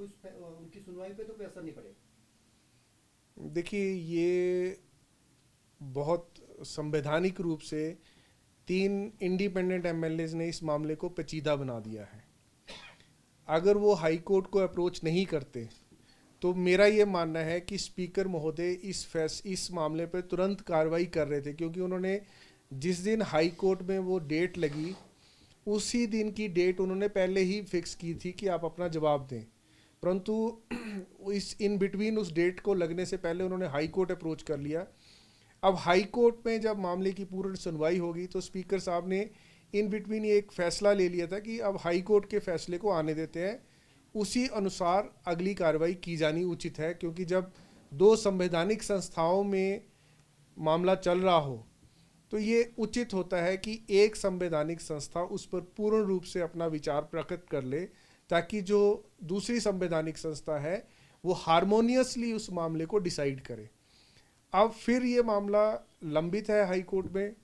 उनकी सुनवाई पे तो कोई असर नहीं पड़ेगा? देखिए, ये बहुत संवैधानिक रूप से 3 इंडिपेंडेंट एमएलएज ने इस मामले को पेचीदा बना दिया है। अगर वो हाई कोर्ट को अप्रोच नहीं करते तो मेरा ये मानना है कि स्पीकर महोदय इस मामले पर तुरंत कार्रवाई कर रहे थे, क्योंकि उन्होंने जिस दिन हाई कोर्ट में वो डेट लगी उसी दिन की डेट उन्होंने पहले ही फिक्स की थी कि आप अपना जवाब दें। परंतु इस इन बिटवीन उस डेट को लगने से पहले उन्होंने हाई कोर्ट अप्रोच कर लिया। अब हाई कोर्ट में जब मामले की पूर्ण सुनवाई होगी तो स्पीकर साहब ने इन बिटवीन ये एक फैसला ले लिया था कि अब हाई कोर्ट के फैसले को आने देते हैं, उसी अनुसार अगली कार्रवाई की जानी उचित है। क्योंकि जब दो संवैधानिक संस्थाओं में मामला चल रहा हो तो ये उचित होता है कि एक संवैधानिक संस्था उस पर पूर्ण रूप से अपना विचार प्रकट कर ले, ताकि जो दूसरी संवैधानिक संस्था है वो हारमोनियसली उस मामले को डिसाइड करे। अब फिर ये मामला लंबित है हाई कोर्ट में।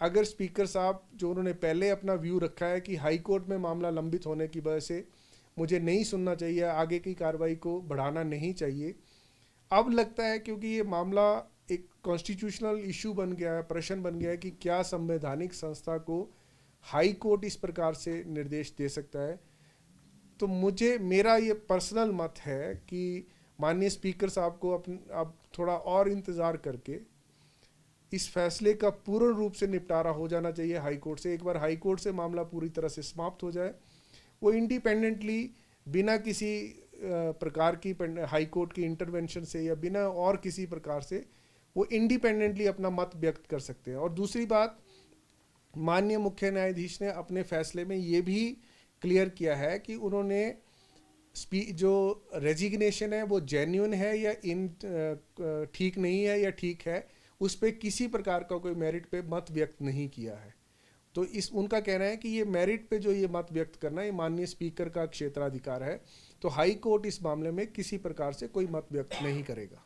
अगर स्पीकर साहब जो उन्होंने पहले अपना व्यू रखा है कि हाई कोर्ट में मामला लंबित होने की वजह से मुझे नहीं सुनना चाहिए, आगे की कार्रवाई को बढ़ाना नहीं चाहिए, अब लगता है क्योंकि ये मामला एक कॉन्स्टिट्यूशनल इशू बन गया है, प्रश्न बन गया है कि क्या संवैधानिक संस्था को हाई कोर्ट इस प्रकार से निर्देश दे सकता है, तो मुझे मेरा ये पर्सनल मत है कि माननीय स्पीकर साहब को अब थोड़ा और इंतज़ार करके इस फैसले का पूर्ण रूप से निपटारा हो जाना चाहिए हाई कोर्ट से। एक बार हाई कोर्ट से मामला पूरी तरह से समाप्त हो जाए, वो इंडिपेंडेंटली बिना किसी प्रकार की हाई कोर्ट की इंटरवेंशन से या बिना और किसी प्रकार से वो इंडिपेंडेंटली अपना मत व्यक्त कर सकते हैं। और दूसरी बात, माननीय मुख्य न्यायाधीश ने अपने फैसले में ये भी क्लियर किया है कि उन्होंने जो रेजिग्नेशन है वो जेन्युइन है या इन ठीक नहीं है या ठीक है, उस पर किसी प्रकार का कोई मेरिट पे मत व्यक्त नहीं किया है। तो इस उनका कहना है कि ये मेरिट पे जो ये मत व्यक्त करना ये माननीय स्पीकर का क्षेत्राधिकार है, तो हाई कोर्ट इस मामले में किसी प्रकार से कोई मत व्यक्त नहीं करेगा।